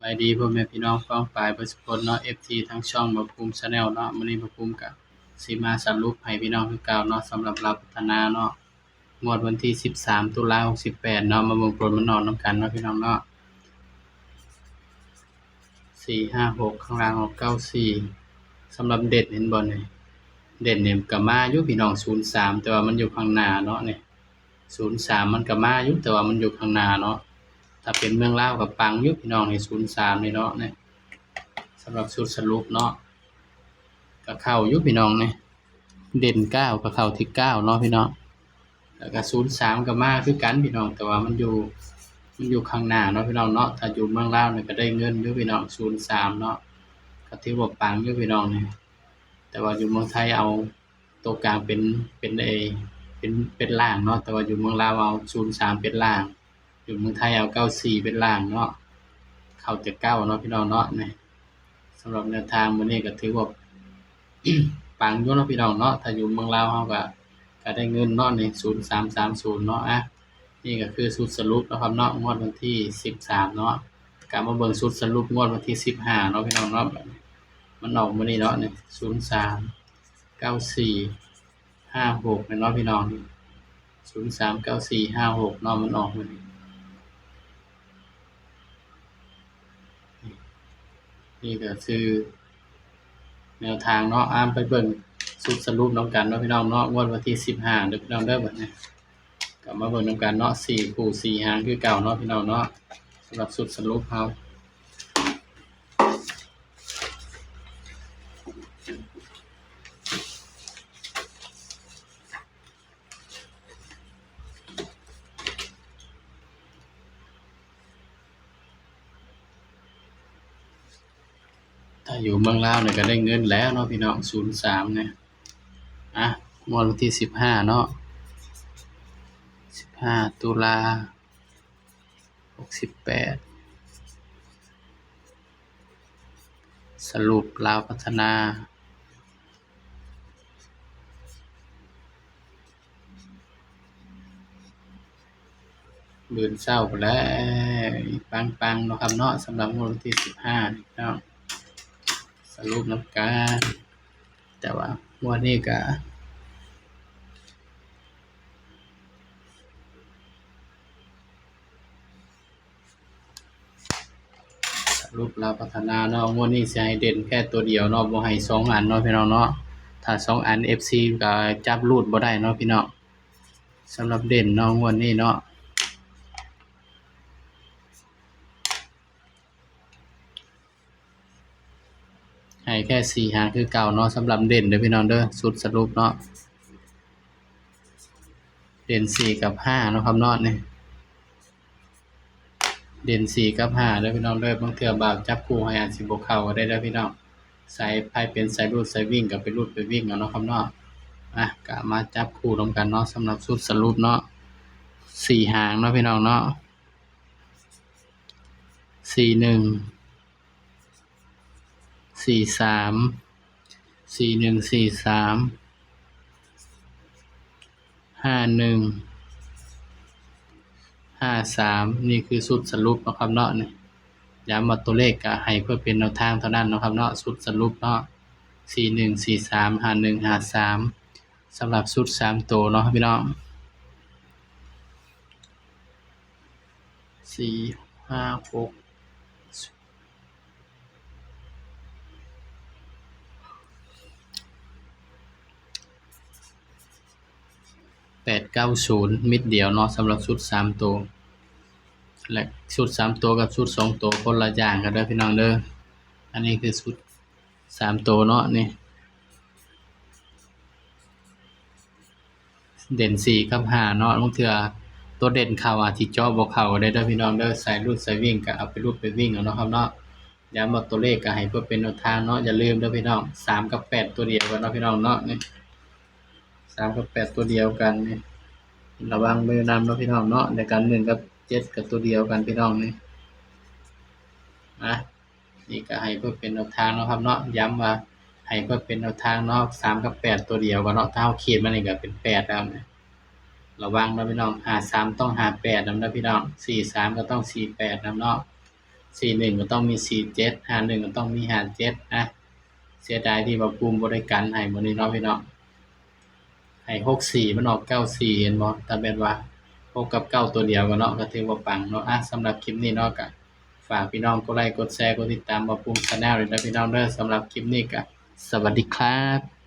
ายดีพ่อแม่พี่น้องพ้องปายเบิดสุกคนเนาะ FT ทั้งช่องบ่ภูมิ Channel เนาะมื้อนี้บ่ภูมิก็สิมาสรุปให้พี่น้องคือเก่าเนาะสำหรับลาวพัฒนาเนาะงวดวันที่13ตุลา68เนาะมาเบิ่งผลมันออกนำกันเนาะพี่น้องเนาะ456ข้างล่างออก94สำหรับเด่นเห็นบ่นี่เด่นนี่ก็มาอยู่พี่น้อง03แต่ว่ามันอยู่ข้างหน้าเนาะนี่03มันก็มาอยู่แต่ว่ามันอยู่ข้างหน้าเนาะถ้าเป็นเมืองลาวก็ปังอยู่พี่น้องนี่03นี่เนาะนี่สำหรับชุดสรุปเนาะก็เข้าอยู่พี่น้องนี่เด่น9ก็เข้าที่9เนาะพี่น้องแล้วก็03ก็มาคือกันพี่น้องแต่ว่ามันอยู่ข้างหน้าเนาะพี่น้องเนาะถ้าอยู่เมืองลาวนี่ก็ได้เงินอยู่พี่น้อง03เนาะก็ถือว่าปังอยู่พี่น้องนี่แต่ว่าอยู่เมืองไทยเอาตัวกลางเป็นเป็นล่างเนาะแต่ว่าอยู่เมืองลาวเอา03เป็นล่างอยู่เมืองไทยเอา94เป็นล่างเนาะเข้าแต่9เนาะพี่น้องเนาะนี่สำหรับแนวทางมื้อนี้ก็ถือว่า ปังอยู่เนาะพี่น้องเนาะถ้าอยู่เมืองลาวเฮาก็ได้เงินเนาะนี่0330เนาะนี่ก็คือชุดสรุปนะครับเนาะงวดวันที่13เนาะก็มาเบิ่งชุดสรุปงวดวันที่15เนาะพี่น้องเนาะมันออกมื้อนี้เนาะนี่03 94 56เนาะพี่น้อง03 94 56เนาะมันออกมื้อนี้นี่ก็คือแนวทางเนาะไปเบิ่งชุดสรุปนำกันเนาะพี่น้องเนาะงวดวันที่15เด้อพี่น้องเด้อบัดนี้ก็มาเบิ่งนำกันเนาะ4คู่4หางคือเก่าเนาะพี่น้องเนาะสำหรับชุดสรุปเฮาถ้าอยู่เมืองลาวนี่ก็ได้เงินแล้วเนาะพี่น้อง03เนี่ยงวดวันที่15เนาะ15ตุลา68สรุปลาวพัฒนามื้อเช้าพู้นแหล้วปังๆเนาะครับเนาะสำหรับงวดวันที่15นี่เนาะสรุปนำกันแต่ว่างวดนี้ก็สรุปลาวพัฒนาเนาะงวดนี้สิให้เด่นแค่ตัวเดียวเนาะบ่ให้2อันเนาะพี่น้องเนาะถ้า2อัน FC ก็จับรูดบ่ได้เนาะพี่น้องสำหรับเด่นเนาะงวดนี้เนาะให้แค่4หางคือเก่าเนาะสำหรับเด่นเด้อพี่น้องเด้อชุดสรุปเนาะเด่น4กับ5เนาะครับเนาะนี่เด่น4กับ5เด้อพี่น้องเด้อบางเทื่อบ่าวจับคู่ให้อาจสิบ่เข้าก็ได้เด้อพี่น้องสายไผเป็นสายรูดสายวิ่งก็ไปรูดไปวิ่งเอาเนาะครับเนาะก็มาจับคู่รวมกันเนาะสำหรับชุดสรุปเนาะ4หางเนาะพี่น้องเนาะ41 43 41 43 51 53นี่คือชุดสรุปเนาะครับเนาะนี่ย้ำว่าตัวเลขก็ให้เพื่อเป็นแนวทางเท่านั้นเนาะครับเนาะชุดสรุปเนาะ41 43 51 53สำหรับชุด3ตัวเนาะพี่น้อง4 5 6 890มิดเดียวเนาะสำหรับชุด3ตัวและชุด3ตัวกับชุด2ตัวคนละอย่างกันเด้อพี่น้องเด้ออันนี้คือชุด3ตัวเนาะนี่เด่น4กับ5เนาะบางเทื่อตัวเด่นเข้าอาจสิเจาะบ่เข้าได้เด้อพี่น้องเด้อสายรูดสายวิ่งก็เอาไปรูดไปวิ่งเอาเนาะครับเนาะย้ำว่าตัวเลขก็ให้เพื่อเป็นแนวทางเนาะอย่าลืมเด้อพี่น้อง3กับ8ตัวเดียวกันเนาะพี่น้องเนาะนี่3กับ8ตัวเดียวกันนี่ระวังมือนำเนาะพี่น้องเนาะในการ1กับ7ก็ตัวเดียวกันพี่น้องนี่นี่ก็ให้เพื่อเป็นแนวทางเนาะครับเนาะย้ำว่าให้เพื่อเป็นแนวทางเนาะ3กับ8ตัวเดียวกันเนาะถ้าเฮาขีดมานี่ก็เป็น8แล้วนะระวังเนาะพี่น้อง53ต้อง58นำเนาะพี่น้อง43ก็ต้อง48นำเนาะ 41ก็ต้องมี47 51ก็ต้องมี57นะเสียดายที่ว่าภูมิบ่ได้กันให้มื้อนี้เนาะพี่น้องให้64มันออก94เห็นบ่ถ้าแม่นว่า6กับ9ตัวเดียวกันเนาะก็ถือว่าปังเนาะสำหรับคลิปนี้เนาะก็ฝากพี่น้องกดไลค์กดแชร์กดติดตามบ่าวภูมิ Channel ด้วยนะพี่น้องเด้อสำหรับคลิปนี้ก็สวัสดีครับ